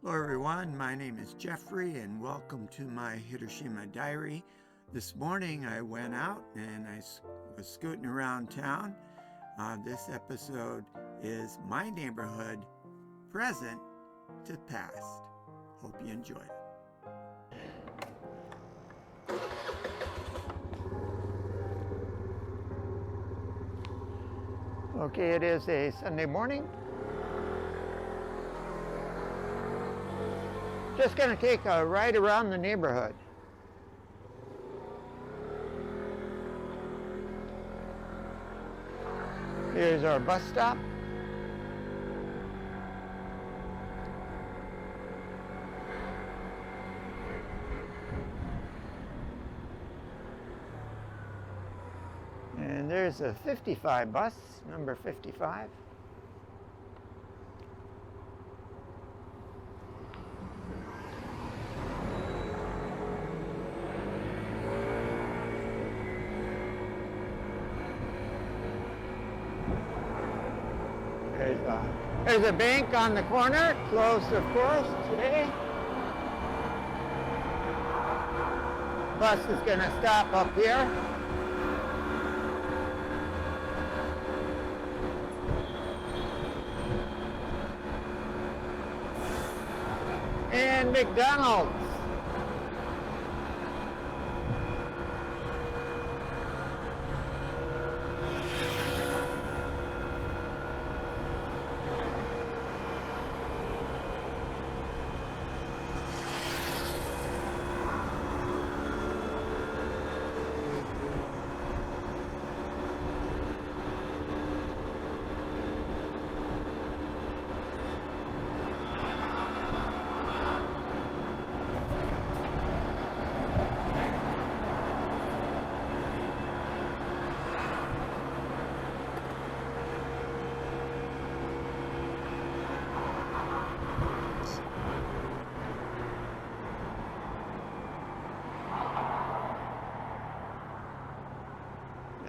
Hello everyone, my name is Jeffrey and welcome to my Hiroshima diary. This morning I went out and I was scooting around town. This episode is my neighborhood, present to past. Hope you enjoy it. Okay, it is a Sunday morning. Just going to take a ride around the neighborhood. Here's our bus stop. And there's a 55 bus, number 55. There's a bank on the corner, closed of course today. Bus is going to stop up here. And McDonald's.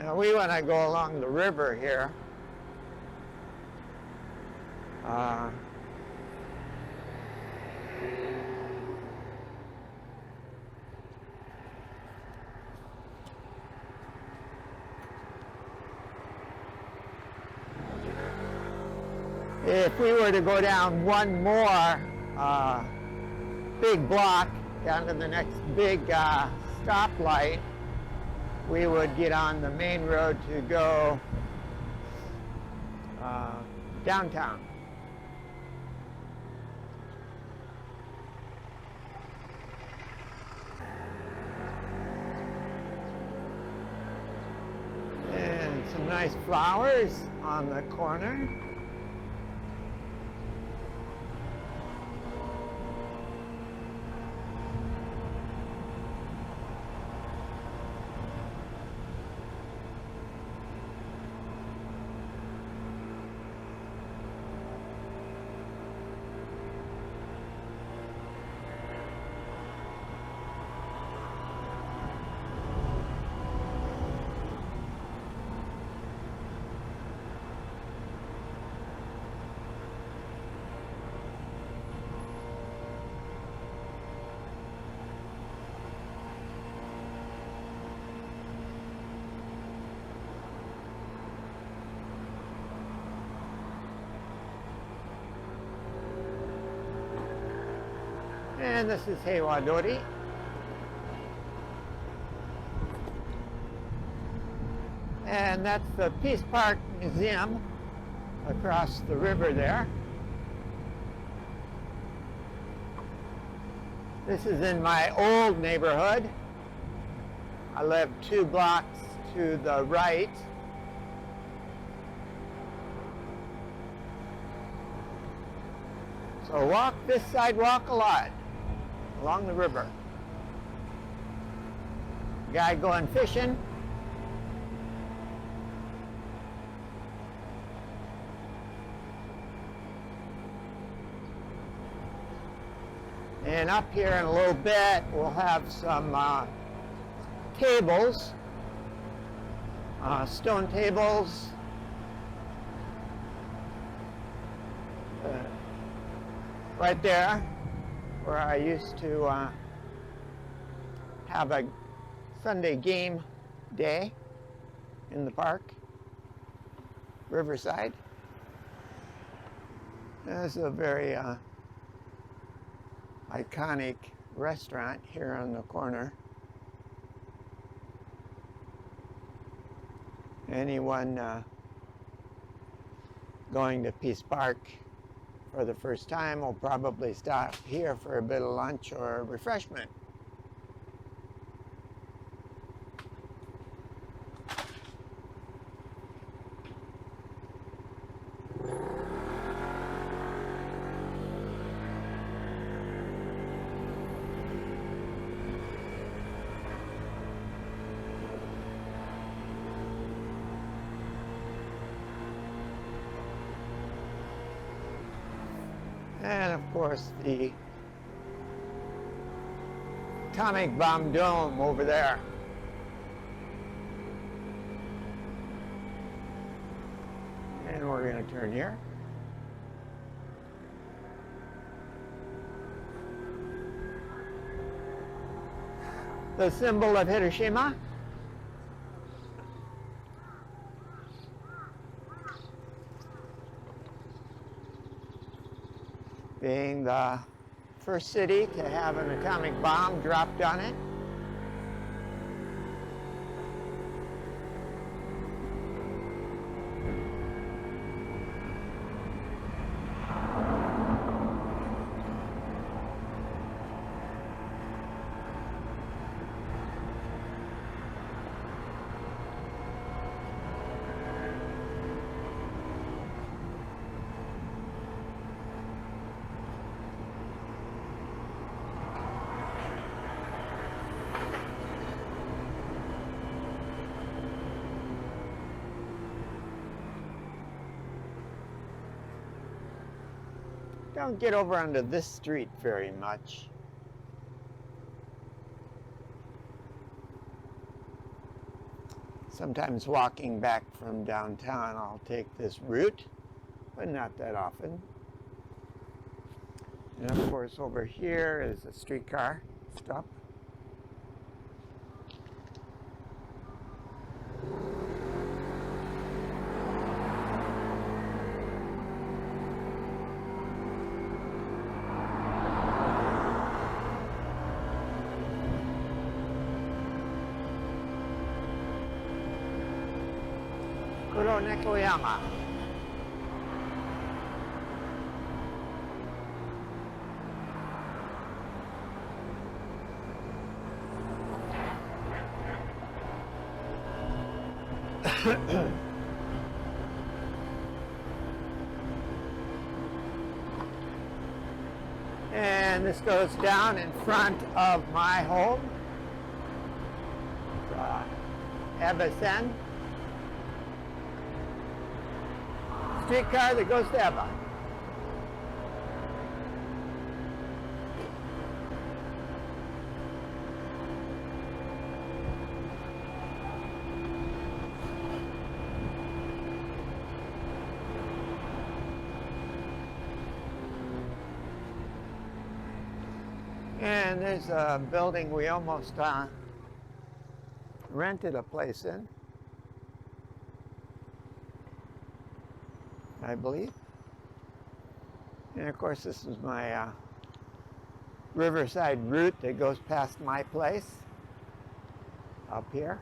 Now we want to go along the river here. If we were to go down one more big block, down to the next big stoplight, we would get on the main road to go downtown. And some nice flowers on the corner. And this is Heiwadori. And that's the Peace Park Museum across the river there. This is in my old neighborhood. I live 2 blocks to the right. So walk this sidewalk a lot along the river. Guy going fishing. And up here in a little bit, we'll have some tables, stone tables. Right there. where I used to have a Sunday game day in the park, Riverside. This is a very iconic restaurant here on the corner. Anyone going to Peace Park for the first time will probably stop here for a bit of lunch or refreshment. And of course, the atomic bomb dome over there. And we're going to turn here. The symbol of Hiroshima. Being the first city to have an atomic bomb dropped on it. Don't get over onto this street very much. Sometimes walking back from downtown, I'll take this route, but not that often. And of course, over here is a streetcar stop. Nekoyama. And this goes down in front of my home, Ebesen. Streetcar that goes to Eba. And there's a building we almost rented a place in, I believe. And of course, this is my Riverside route that goes past my place up here.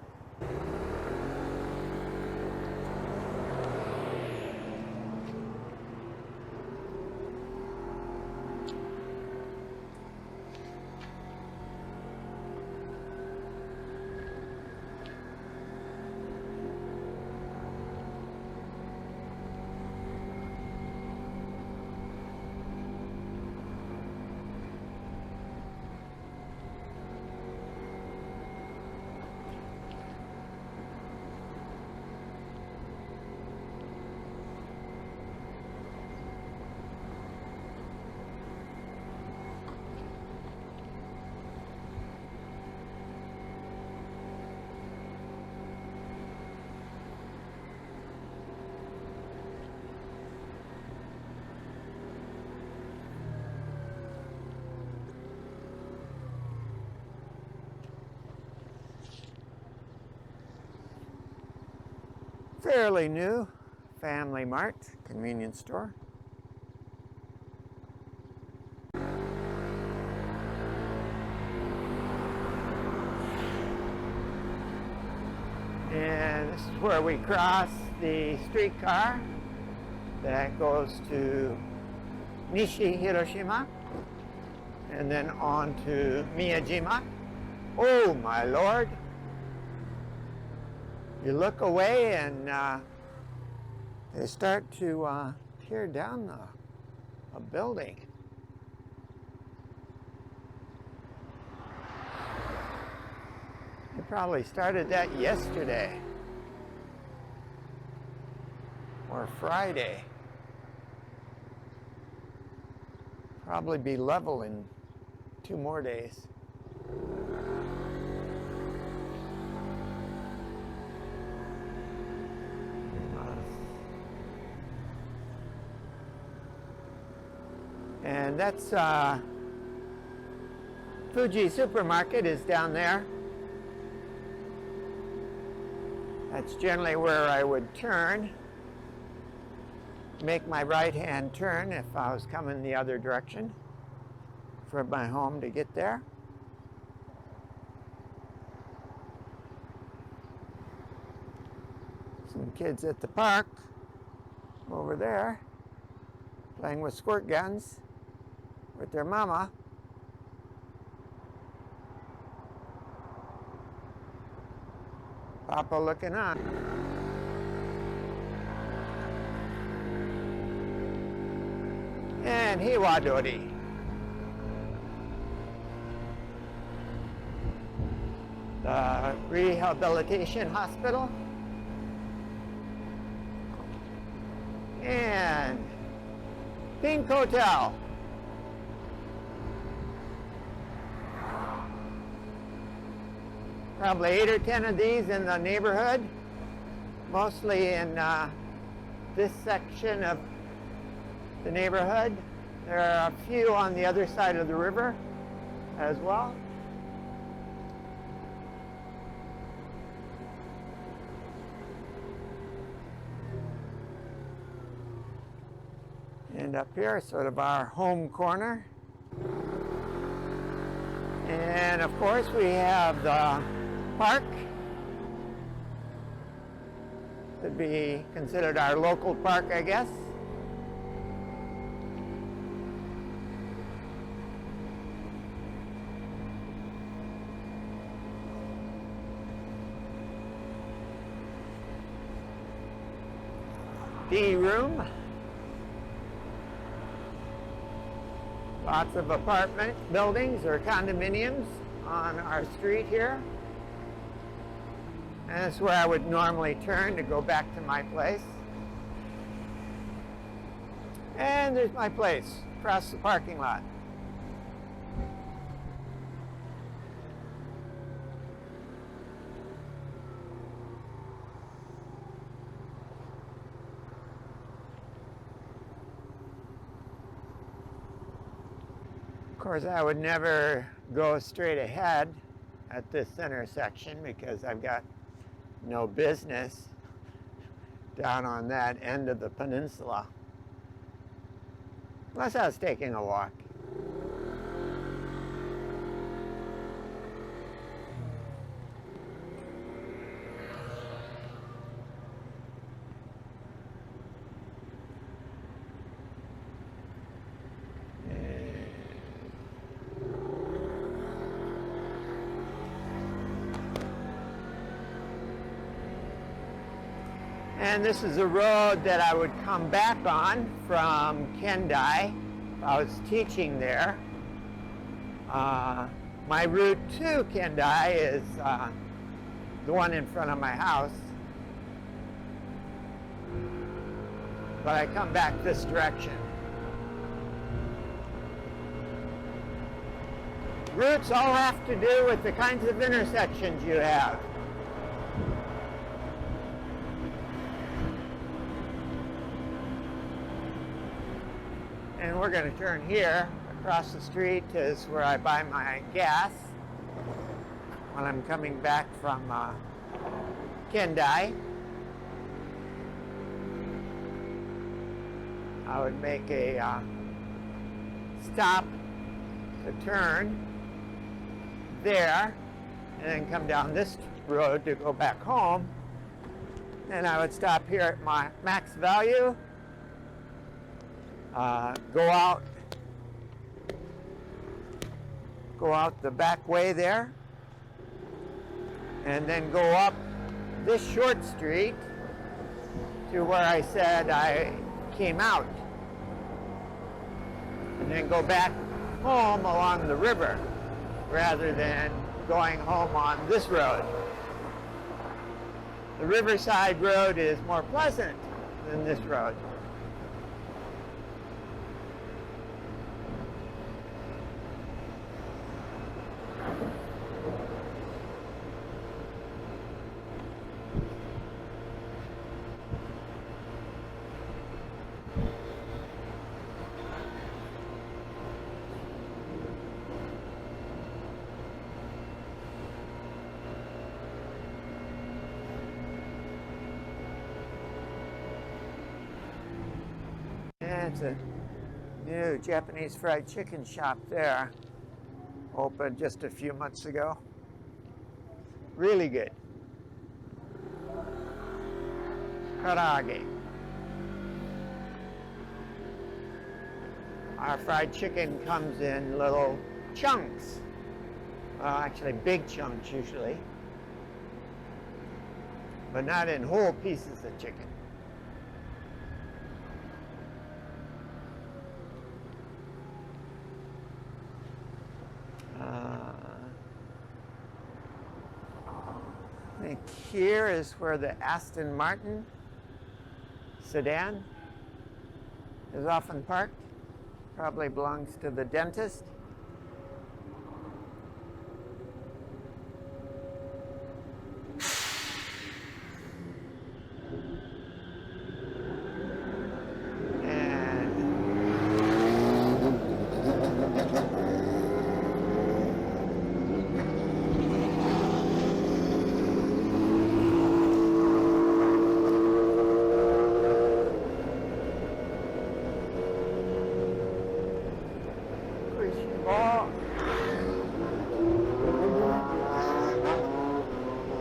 fairly new Family Mart convenience store. And this is where we cross the streetcar that goes to Nishi, Hiroshima, and then on to Miyajima. Oh my Lord! You look away and they start to tear down a building. They probably started that yesterday or Friday. Probably be level in 2 more days. And that's Fuji Supermarket is down there. That's generally where I would turn, make my right-hand turn if I was coming the other direction from my home to get there. Some kids at the park over there playing with squirt guns with their mama. Papa looking on. And Hiwadori. The rehabilitation hospital. And Pink Hotel. Probably 8 or 10 of these in the neighborhood, mostly in this section of the neighborhood. There are a few on the other side of the river as well. And up here, sort of our home corner. And of course we have the park. Could be considered our local park, I guess. D room. Lots of apartment buildings or condominiums on our street here. And that's where I would normally turn to go back to my place. And there's my place across the parking lot. Of course, I would never go straight ahead at this intersection because I've got no business down on that end of the peninsula. Unless I was taking a walk. And this is a road that I would come back on from Kendai. I was teaching there. My route to Kendai is the one in front of my house. But I come back this direction. Routes all have to do with the kinds of intersections you have. And we're going to turn here. Across the street is where I buy my gas when I'm coming back from Kendai. I would make a stop to turn there, and then come down this road to go back home. Then I would stop here at my max value, go out the back way there, and then go up this short street to where I said I came out, and then go back home along the river rather than going home on this road. The Riverside Road is more pleasant than this road. It's a new Japanese fried chicken shop there. Opened just a few months ago. Really good. Karaage. Our fried chicken comes in little chunks. Well, actually big chunks usually. But not in whole pieces of chicken. I think here is where the Aston Martin sedan is often parked. Probably belongs to the dentist.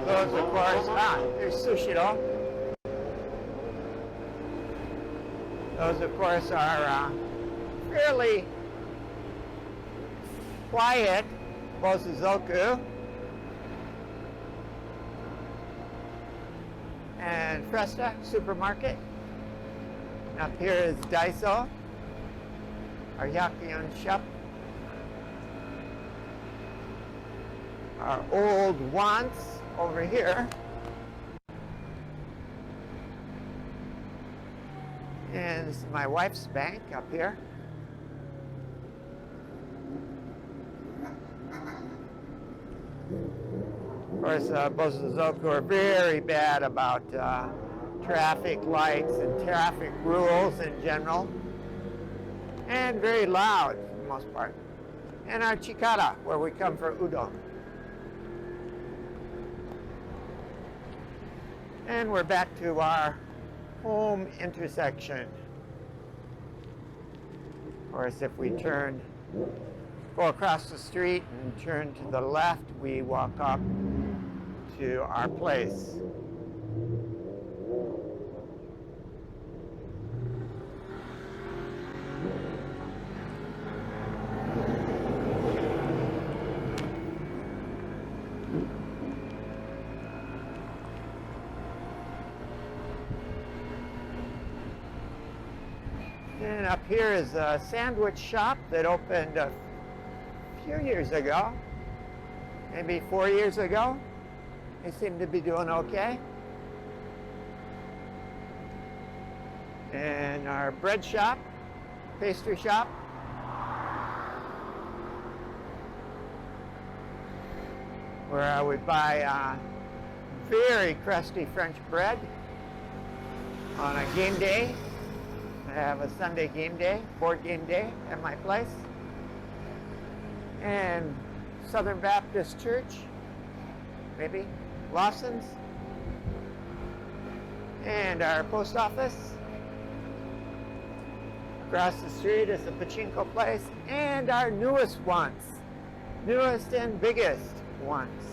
Those, of course, there's Sushiro. Those, of course, are fairly quiet Bosuzoku. And Fresta Supermarket. And up here is Daiso, our Yakuyon shop. Our old wants over here. And this is my wife's bank up here. Of course, Bosuzoku are very bad about traffic lights and traffic rules in general. And very loud for the most part. And our Chikara, where we come for udon. And we're back to our home intersection. Of course, if we go across the street and turn to the left, we walk up to our place. And up here is a sandwich shop that opened a few years ago, maybe 4 years ago. They seem to be doing okay. And our bread shop, pastry shop. Where I would buy very crusty French bread on a game day. I have a Sunday game day, board game day at my place. And Southern Baptist Church, maybe, Lawson's. And our post office. Across the street is the pachinko place and our newest ones. Newest and biggest ones.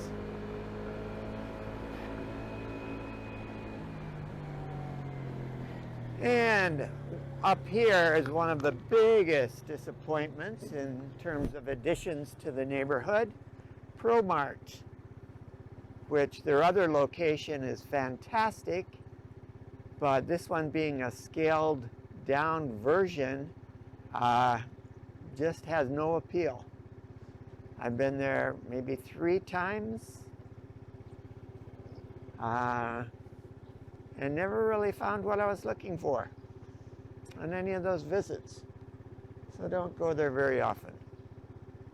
And up here is one of the biggest disappointments in terms of additions to the neighborhood, ProMart, which their other location is fantastic, but this one being a scaled down version just has no appeal. I've been there maybe 3 times and never really found what I was looking for on any of those visits. So don't go there very often,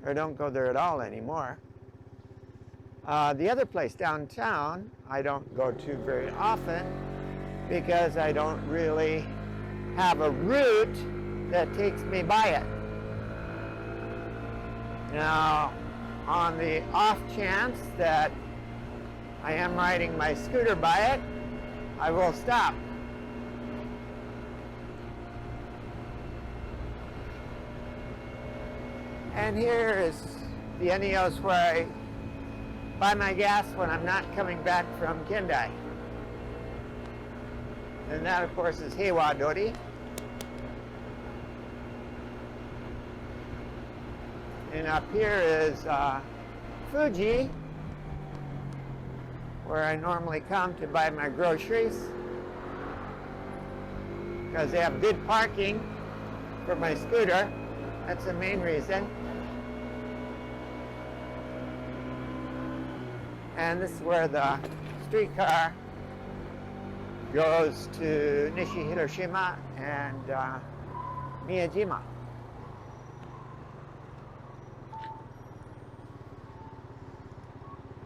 or don't go there at all anymore. The other place downtown I don't go to very often because I don't really have a route that takes me by it. Now, on the off chance that I am riding my scooter by it, I will stop. And here is the Enios where I buy my gas when I'm not coming back from Kendai. And that, of course, is Heiwa Dori. And up here is Fuji, where I normally come to buy my groceries, because they have good parking for my scooter. That's the main reason. And this is where the streetcar goes to Nishi, Hiroshima, and Miyajima.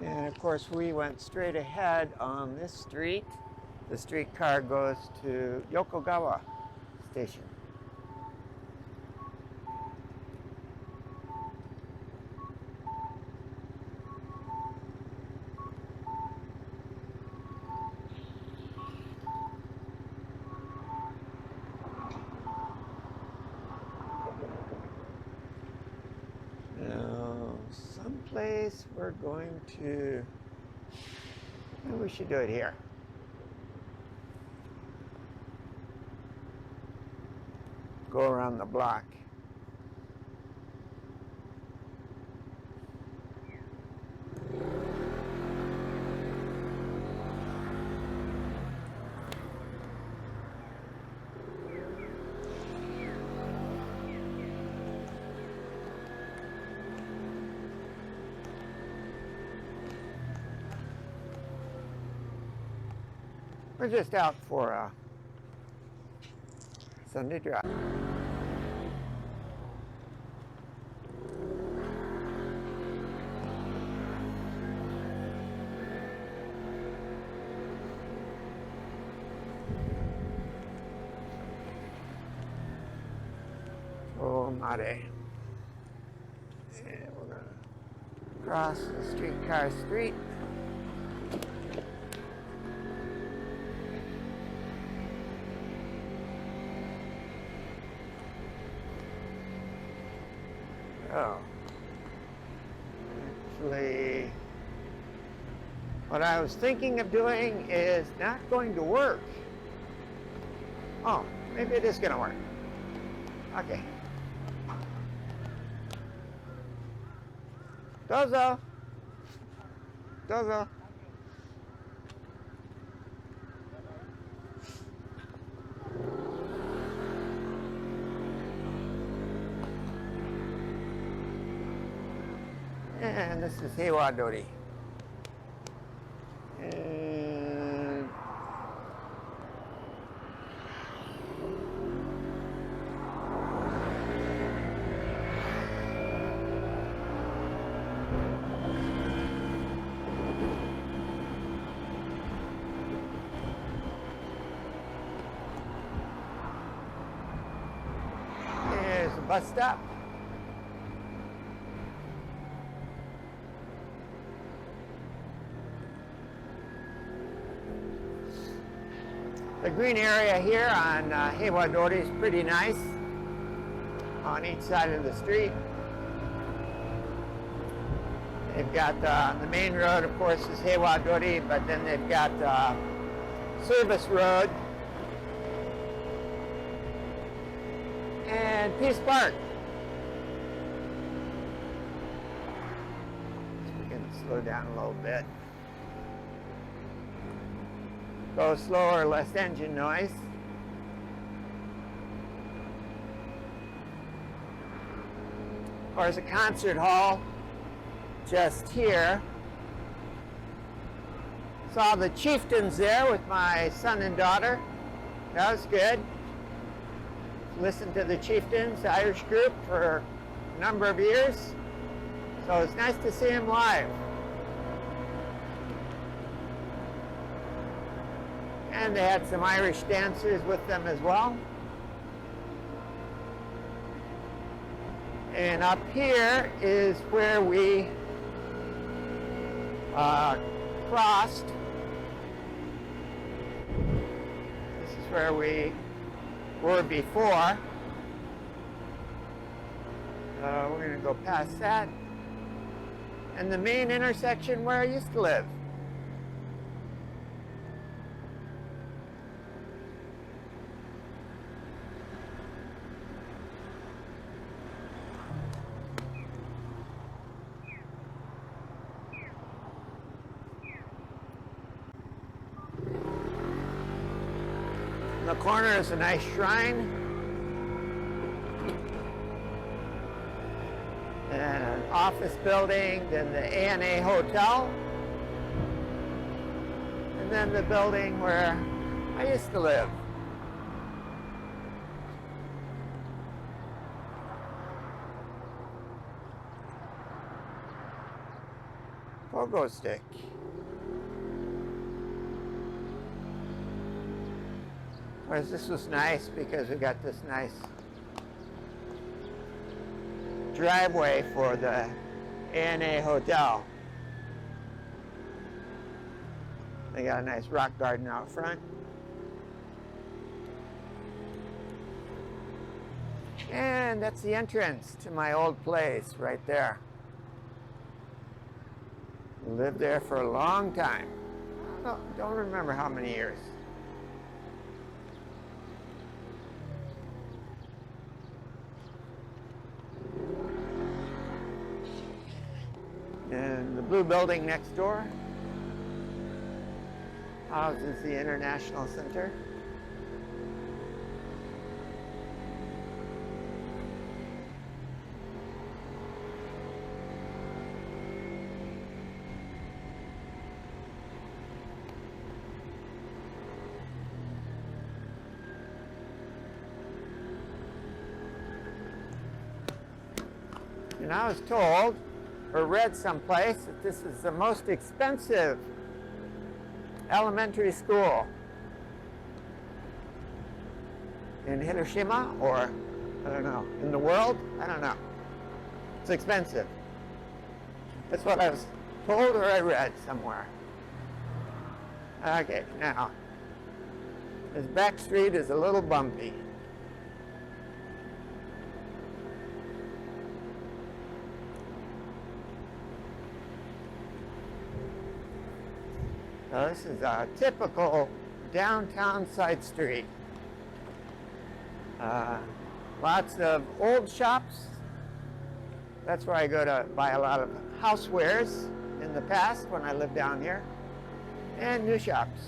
And of course, we went straight ahead on this street. The streetcar goes to Yokogawa Station. Someplace we're going to, maybe we should do it here. Go around the block. We're just out for a Sunday drive. Oh, Mare. And we're going to cross the streetcar street. Oh, actually, what I was thinking of doing is not going to work. Oh, maybe it is going to work. Okay. Dozo. Dozo. And this is Heiwa Dori. And here's the bus stop. The green area here on Heiwa Dori is pretty nice. on each side of the street. They've got the main road, of course, is Heiwadori, but then they've got Service Road and Peace Park. So we can slow down a little bit. Go slower, less engine noise. There's a concert hall just here. Saw the Chieftains there with my son and daughter. That was good. Listened to the Chieftains, the Irish group, for a number of years. So it's nice to see them live. And they had some Irish dancers with them as well. And up here is where we crossed. This is where we were before. We're going to go past that. And the main intersection where I used to live. In the corner is a nice shrine and an office building, then the ANA Hotel, and then the building where I used to live. Pogo stick. Whereas this was nice because we got this nice driveway for the ANA Hotel. They got a nice rock garden out front. And that's the entrance to my old place right there. Lived there for a long time. Don't remember how many years. And the blue building next door houses the International Center. And I was told or read someplace that this is the most expensive elementary school in Hiroshima, or I don't know, in the world. I don't know. It's expensive. That's what I was told or I read somewhere. Okay, now this back street is a little bumpy. So this is a typical downtown side street. Lots of old shops. That's where I go to buy a lot of housewares in the past when I lived down here. And new shops.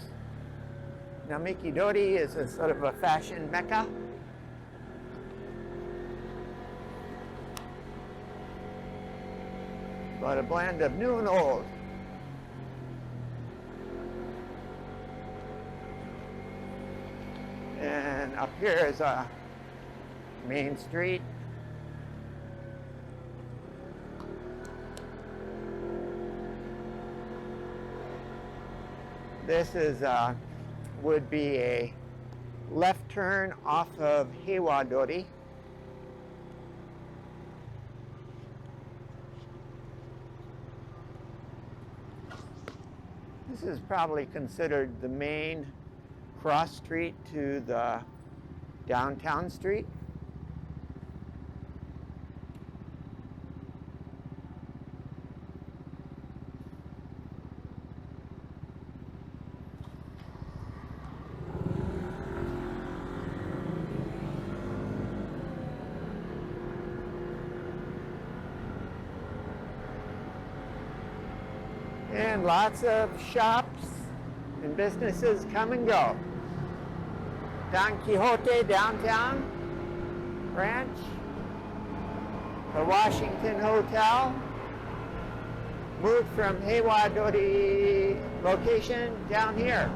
Now Mikidori is a sort of a fashion mecca. But a blend of new and old. And up here is a main street. This is would be a left turn off of Heiwadori. This is probably considered the main cross street to the downtown street. And lots of shops and businesses come and go. Don Quixote downtown branch, the Washington Hotel, moved from Heiwadori location down here.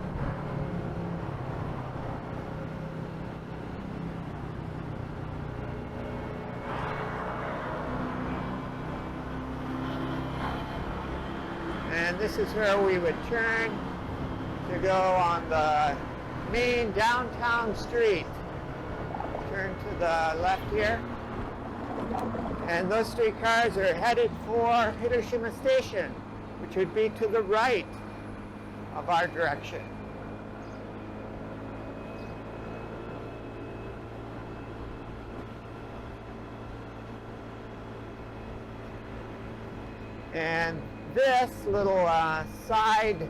And this is where we would turn to go on the main downtown street. Turn to the left here. And those streetcars are headed for Hiroshima Station, which would be to the right of our direction. And this little side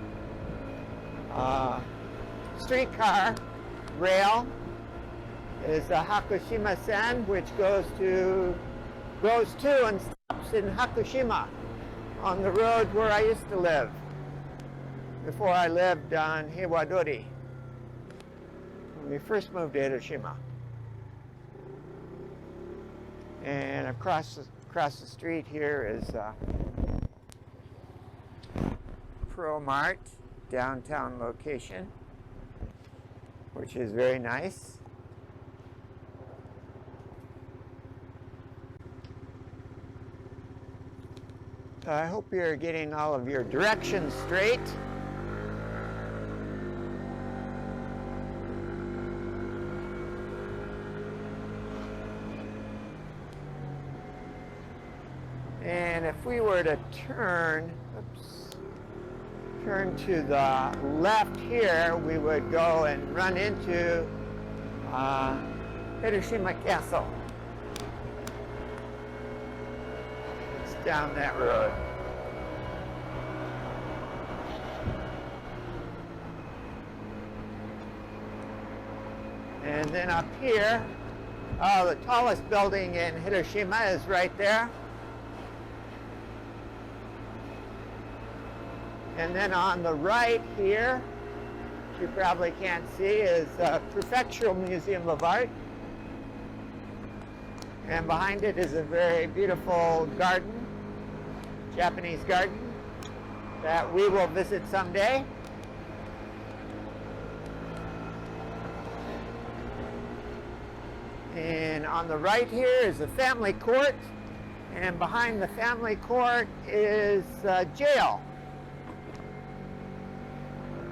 streetcar rail is a Hakushima-sen, which goes to and stops in Hakushima on the road where I used to live before I lived on Heiwadori when we first moved to Hiroshima. And across the street here is Pro Mart downtown location, which is very nice. I hope you're getting all of your directions straight. And if we were to turn to the left here, we would go and run into Hiroshima Castle. It's down that road. And then up here, the tallest building in Hiroshima is right there. And then on the right here, which you probably can't see, is the Prefectural Museum of Art. And behind it is a very beautiful garden, Japanese garden, that we will visit someday. And on the right here is the family court, and behind the family court is jail.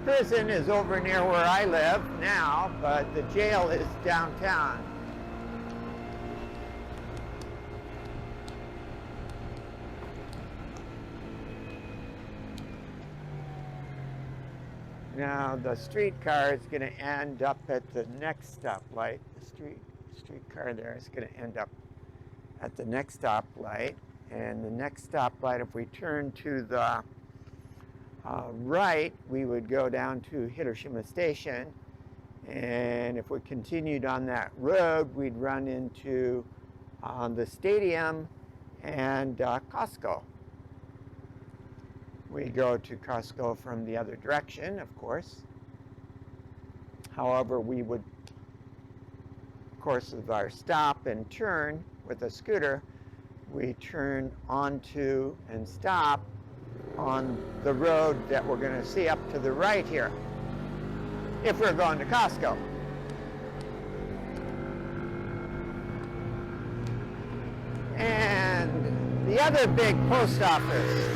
Prison is over near where I live now, but the jail is downtown. Now the streetcar is going to end up at the next stoplight. The streetcar there is going to end up at the next stoplight, and the next stoplight, if we turn to the right, we would go down to Hiroshima Station, and if we continued on that road, we'd run into the stadium and Costco. We go to Costco from the other direction, of course. However, we would, of course, with our stop and turn with a scooter, we turn onto and stop on the road that we're going to see up to the right here, if we're going to Costco. And the other big post office,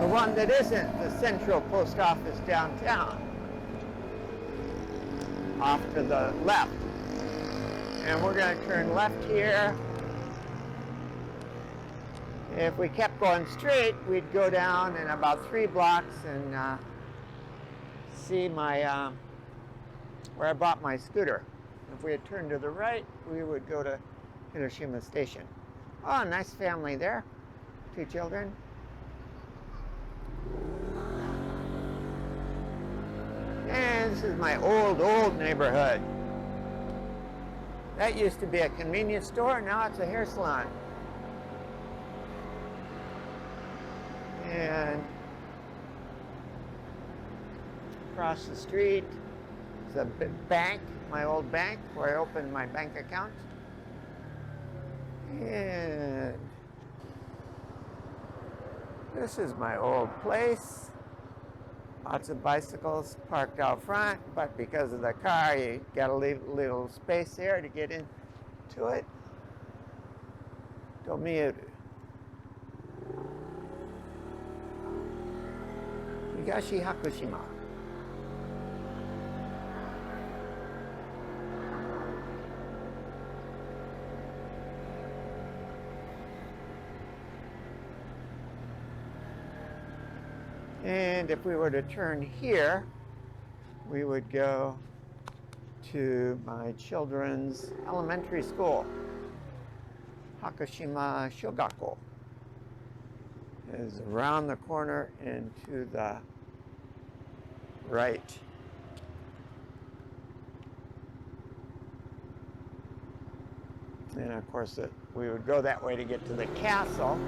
the one that isn't the central post office downtown, off to the left. And we're going to turn left here. If we kept going straight, we'd go down in about 3 blocks and see my where I bought my scooter. If we had turned to the right, we would go to Hiroshima Station. Oh, nice family there. 2 children. And this is my old neighborhood. That used to be a convenience store, now it's a hair salon. And across the street is a bank, my old bank, where I opened my bank account. And this is my old place. Lots of bicycles parked out front, but because of the car, you got to leave a little space there to get into it. Domiru. Higashi Hakushima. And if we were to turn here, we would go to my children's elementary school. Hakushima Shogako is around the corner and to the right. And of course, we would go that way to get to the castle.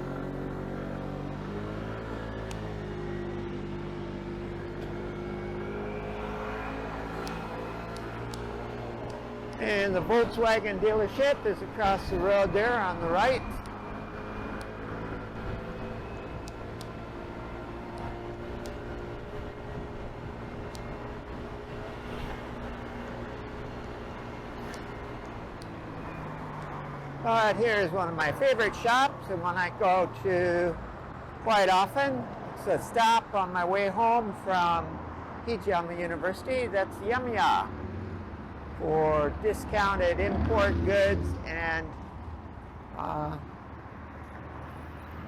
And the Volkswagen dealership is across the road there on the right. But here's one of my favorite shops and one I go to quite often. It's a stop on my way home from Hijama University. That's Yamiya for discounted import goods and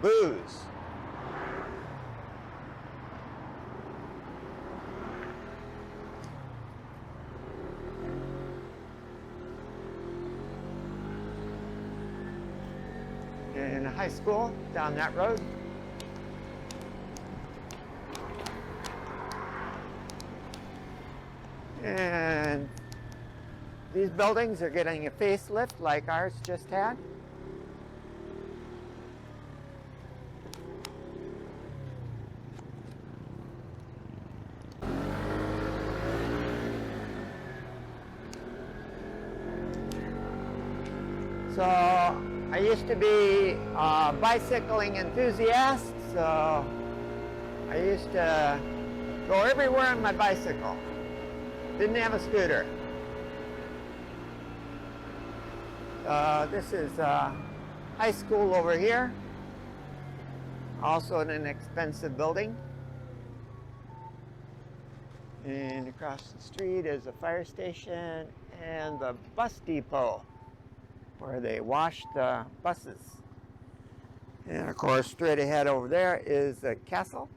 booze. In a high school down that road. And these buildings are getting a facelift like ours just had. So I used to be a bicycling enthusiast, so I used to go everywhere on my bicycle. Didn't have a scooter. This is high school over here, also in an expensive building. And across the street is a fire station and the bus depot where they wash the buses. And of course, straight ahead over there is the castle.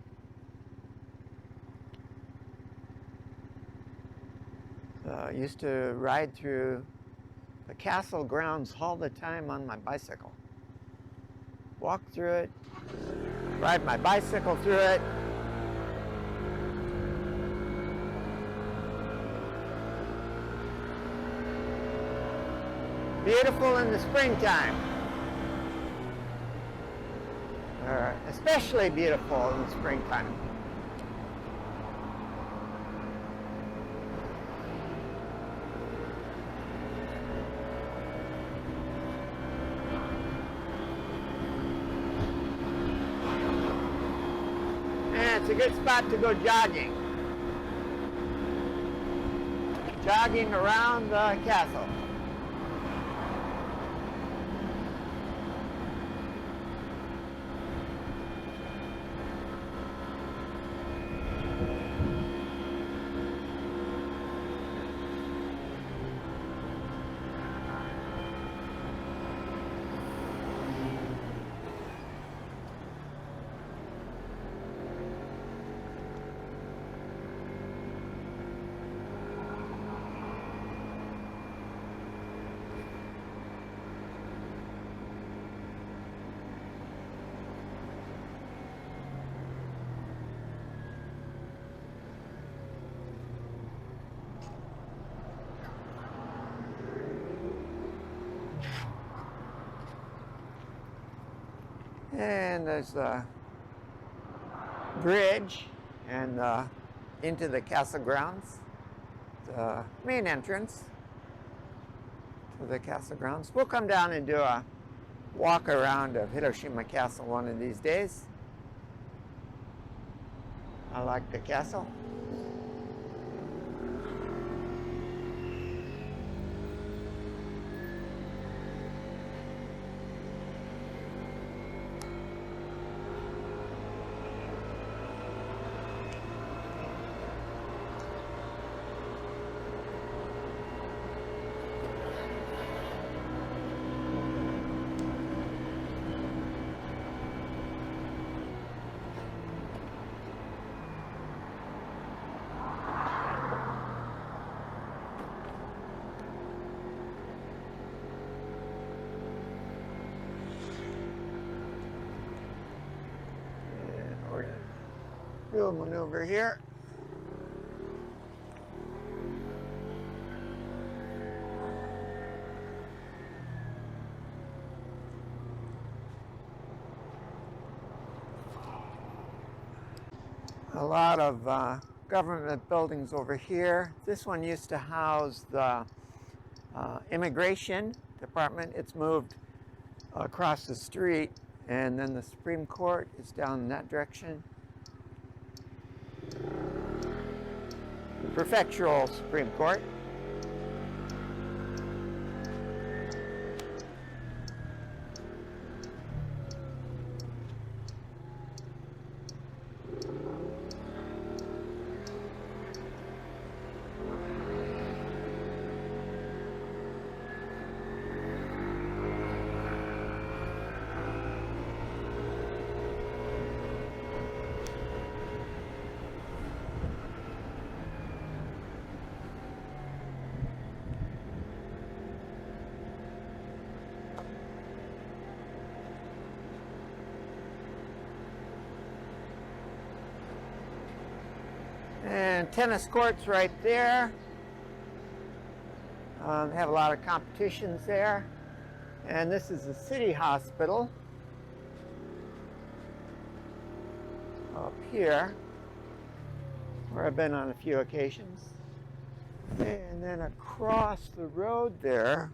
I used to ride through the castle grounds all the time on my bicycle. Walk through it, ride my bicycle through it. Beautiful in the springtime. Especially beautiful in the springtime. And it's a good spot to go jogging. Jogging around the castle. And there's the bridge and the into the castle grounds, the main entrance to the castle grounds. We'll come down and do a walk around of Hiroshima Castle one of these days. I like the castle. Do a maneuver here. A lot of government buildings over here. This one used to house the immigration department. It's moved across the street, and then the Supreme Court is down in that direction. The Prefectural Supreme Court. And tennis courts right there. They have a lot of competitions there. And this is the city hospital up here, where I've been on a few occasions. And then across the road there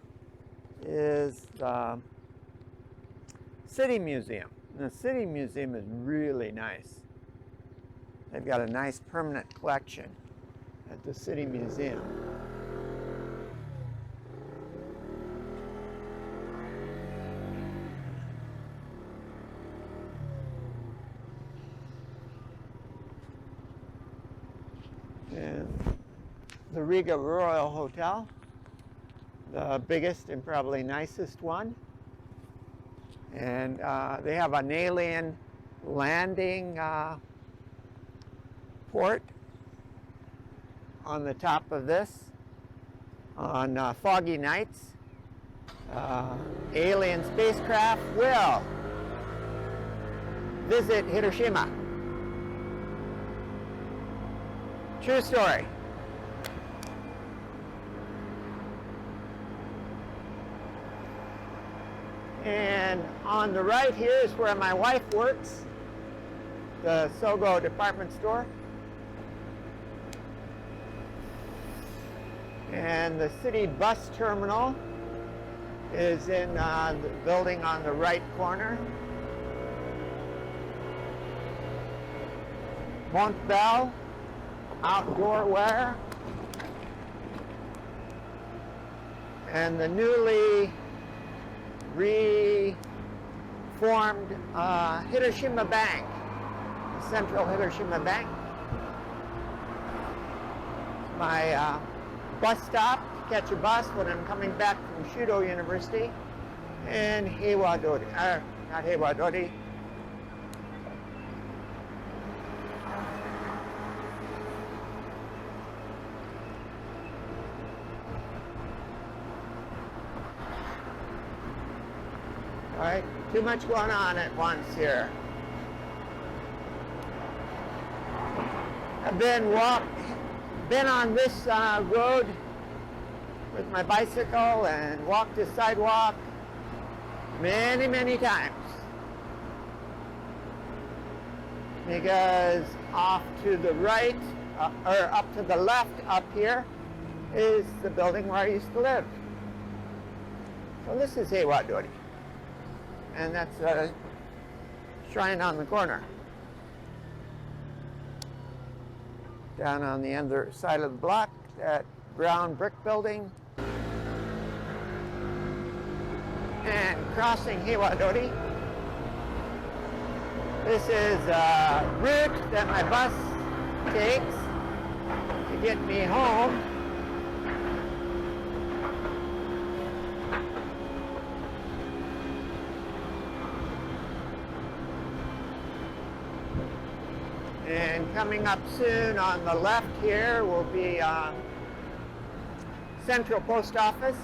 is the City Museum. And the City Museum is really nice. They've got a nice permanent collection at the City Museum. And the Riga Royal Hotel, the biggest and probably nicest one. And they have an alien landing port on the top of this. On foggy nights, alien spacecraft will visit Hiroshima. True story. And on the right here is where my wife works, the Sogo department store. And the city bus terminal is in the building on the right corner. Montbell outdoor wear. And the newly reformed Hiroshima Bank, the Central Hiroshima Bank. My bus stop to catch a bus when I'm coming back from Shudo University in Heiwadori, not Heiwadori. All right, too much going on at once here. I've been on this road with my bicycle and walked this sidewalk many, many times. Because off to the right or up to the left up here, is the building where I used to live. So this is Hiwadori. And that's a shrine on the corner. Down on the other side of the block, that brown brick building. And crossing Hiwadori. This is a route that my bus takes to get me home. And coming up soon on the left here will be Central Post Office,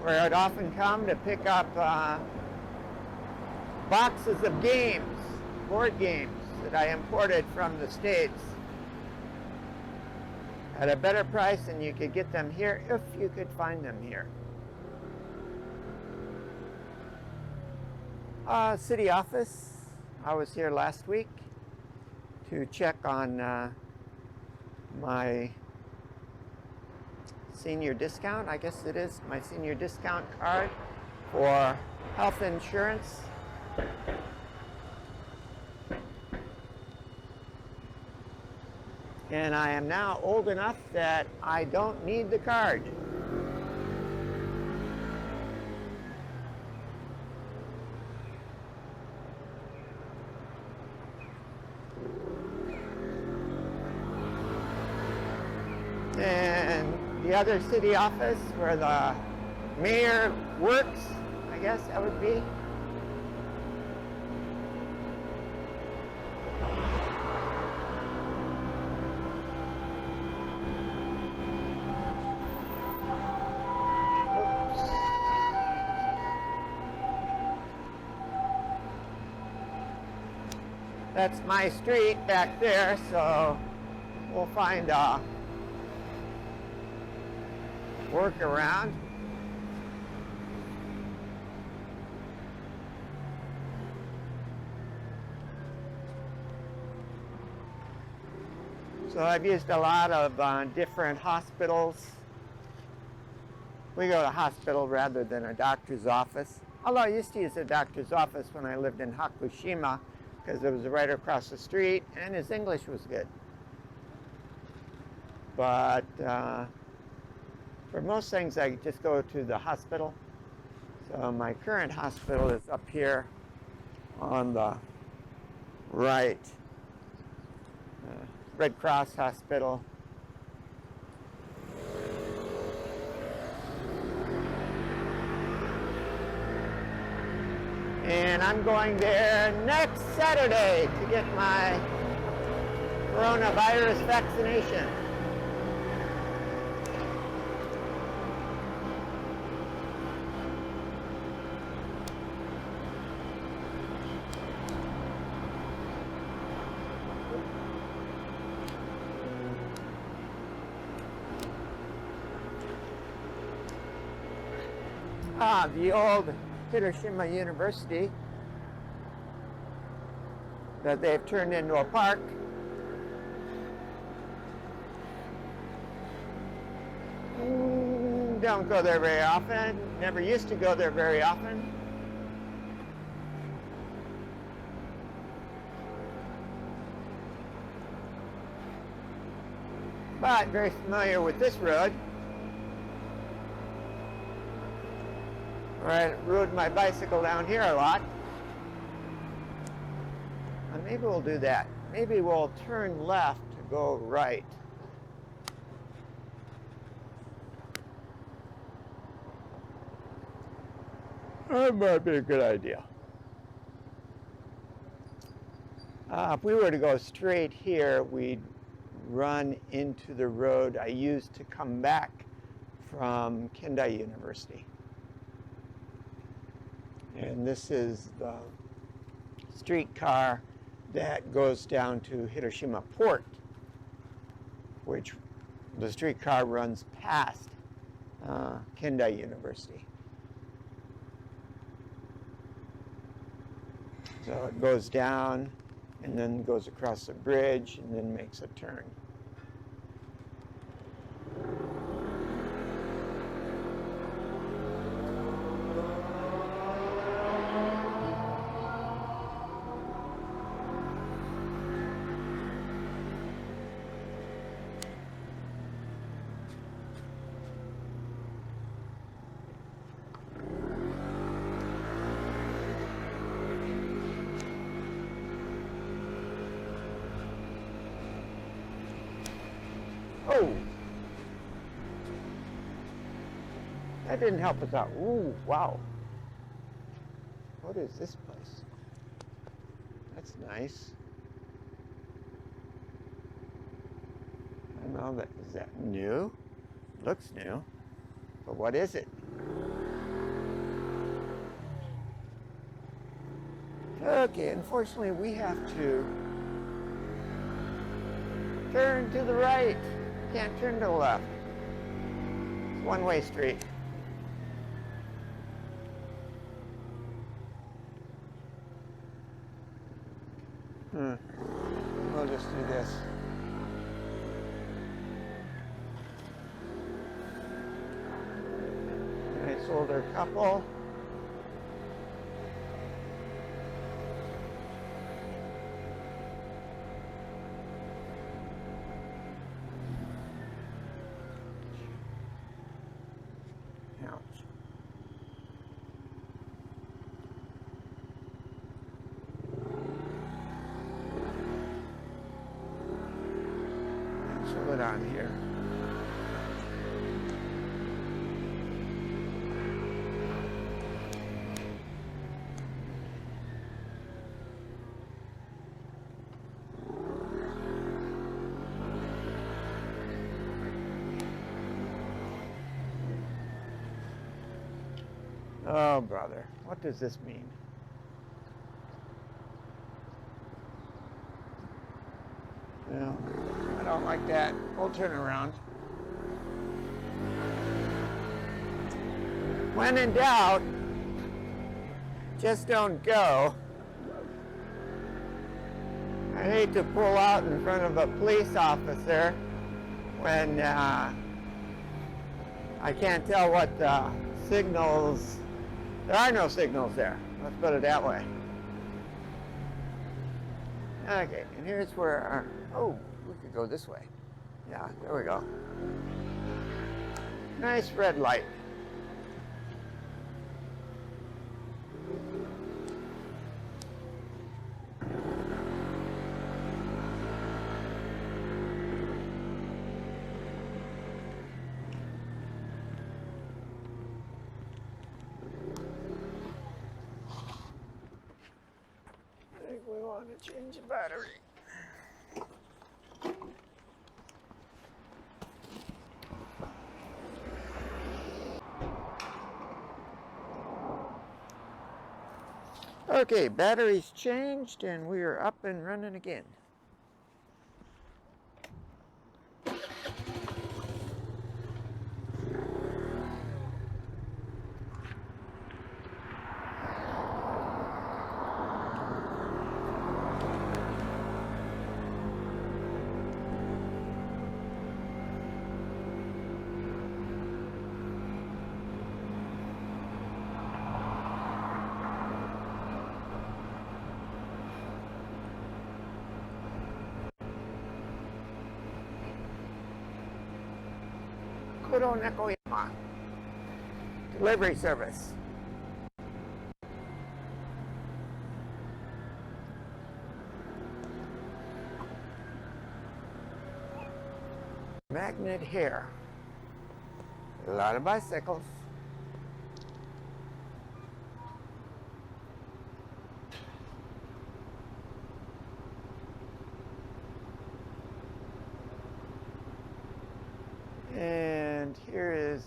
where I'd often come to pick up boxes of games, board games that I imported from the States at a better price than you could get them here if you could find them here. City office. I was here last week to check on my senior discount, I guess it is, my senior discount card for health insurance. And I am now old enough that I don't need the card. And the other city office where the mayor works, I guess that would be. Oops. That's my street back there, so we'll find a workaround. So I've used a lot of different hospitals. We go to hospital rather than a doctor's office. Although I used to use a doctor's office when I lived in Hiroshima because it was right across the street and his English was good. But for most things, I just go to the hospital. So my current hospital is up here on the right. Red Cross Hospital. And I'm going there next Saturday to get my coronavirus vaccination. The old Hiroshima University that they've turned into a park. Don't go there very often. Never used to go there very often. But very familiar with this road. I rode my bicycle down here a lot. And maybe we'll do that. Maybe we'll turn left to go right. That might be a good idea. If we were to go straight here, we'd run into the road I used to come back from Kendai University. And this is the streetcar that goes down to Hiroshima Port, which the streetcar runs past Kendai University. So it goes down and then goes across the bridge and then makes a turn. Oh, that didn't help us out. Ooh, wow. What is this place? That's nice. I don't know, is that new? Looks new, but what is it? Okay, unfortunately we have to turn to the right. Can't turn to the left. It's one-way street. We'll just do this. Nice older couple. It on here. Oh, brother, what does this mean? Well, I don't like that. We'll turn around. When in doubt, just don't go. I hate to pull out in front of a police officer when I can't tell what signals. There are no signals there. Let's put it that way. Okay, and here's where our, oh, we could go this way. Yeah, there we go. Nice red light. I think we want to change the battery. Okay, battery's changed and we are up and running again. Scootin delivery service. Magnet here. A lot of bicycles. And here is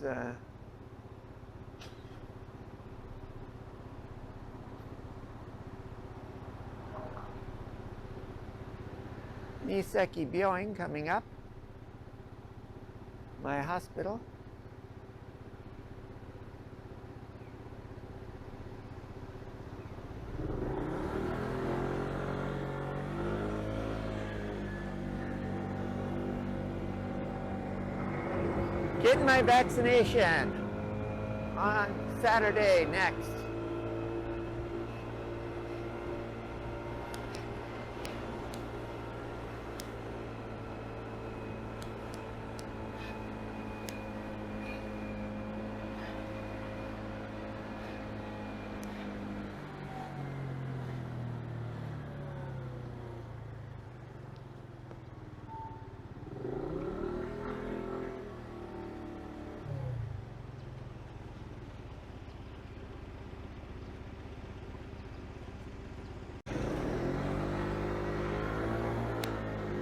Niseki Byoin coming up, my hospital. Getting my vaccination on Saturday next.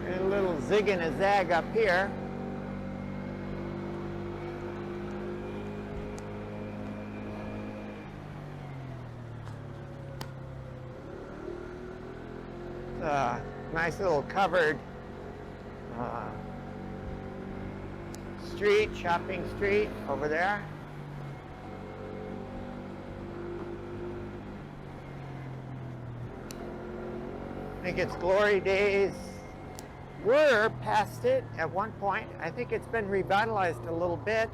A little zig and a zag up here. Nice little covered street, shopping street over there. I think it's glory days. We're past it at one point. I think it's been revitalized a little bit.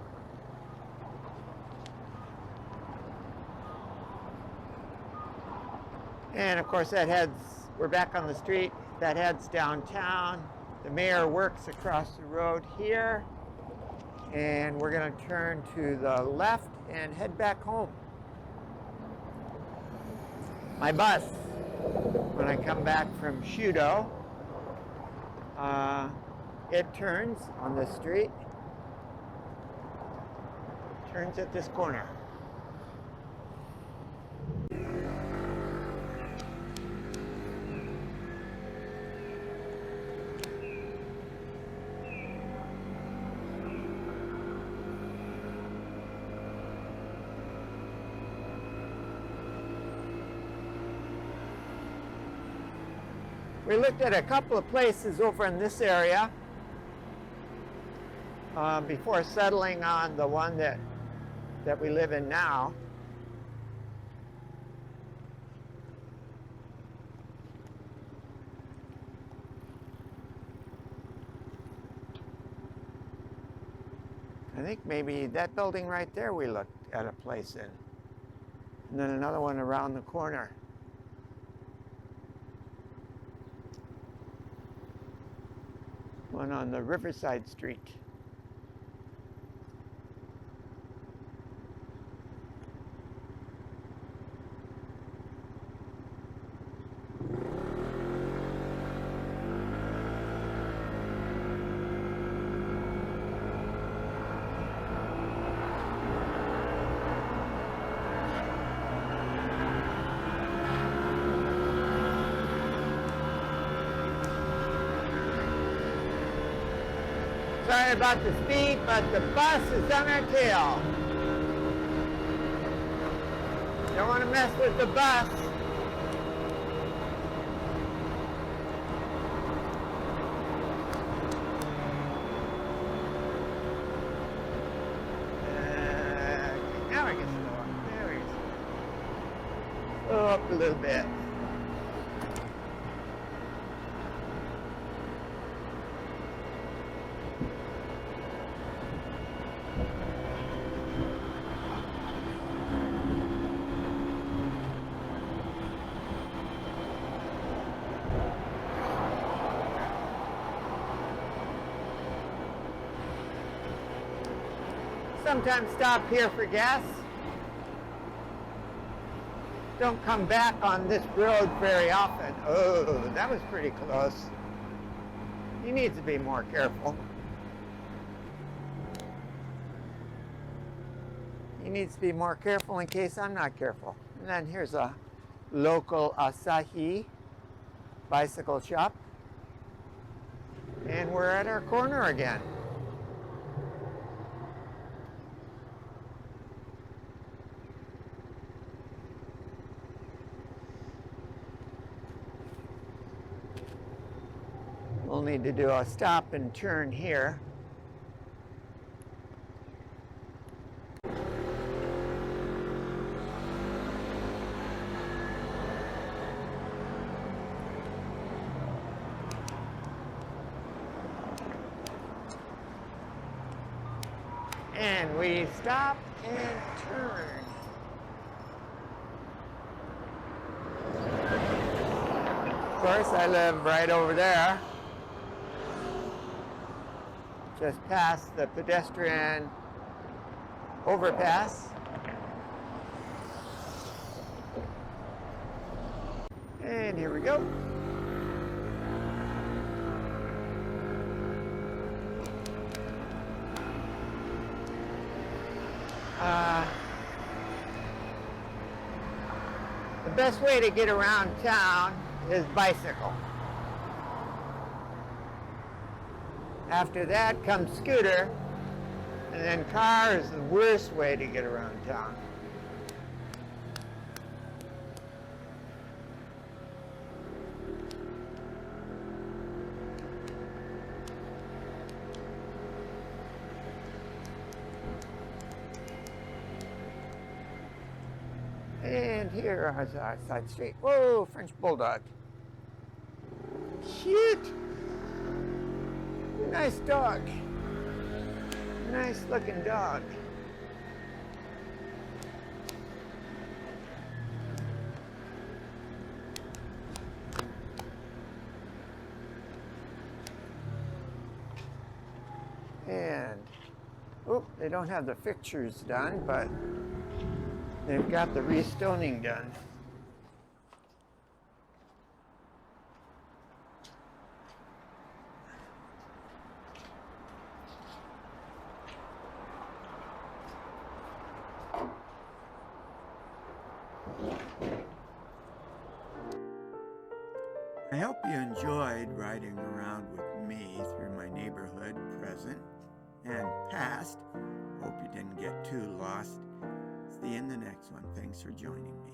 And of course that heads, we're back on the street, that heads downtown. The mayor works across the road here. And we're going to turn to the left and head back home. My bus, when I come back from Shudo, it turns on this street, turns at this corner. We looked at a couple of places over in this area before settling on the one that we live in now. I think maybe that building right there we looked at a place in. And then another one around the corner. One on the Riverside Street. Sorry about the speed, but the bus is on our tail. Don't want to mess with the bus. Now I can slow up. There we go. Slow up a little bit. Sometimes stop here for gas. Don't come back on this road very often. Oh, that was pretty close. He needs to be more careful. He needs to be more careful in case I'm not careful. And then here's a local Asahi bicycle shop. And we're at our corner again. We'll need to do a stop and turn here. And we stop and turn. Of course, I live right over there, just past the pedestrian overpass. And here we go. The best way to get around town is bicycle. After that comes scooter, and then car is the worst way to get around town. And here is our side street. Whoa, French Bulldog. Cute. Nice dog. Nice looking dog. And, oh, they don't have the fixtures done, but they've got the restoning done. I hope you enjoyed riding around with me through my neighborhood, present and past. Hope you didn't get too lost. See you in the next one. Thanks for joining me.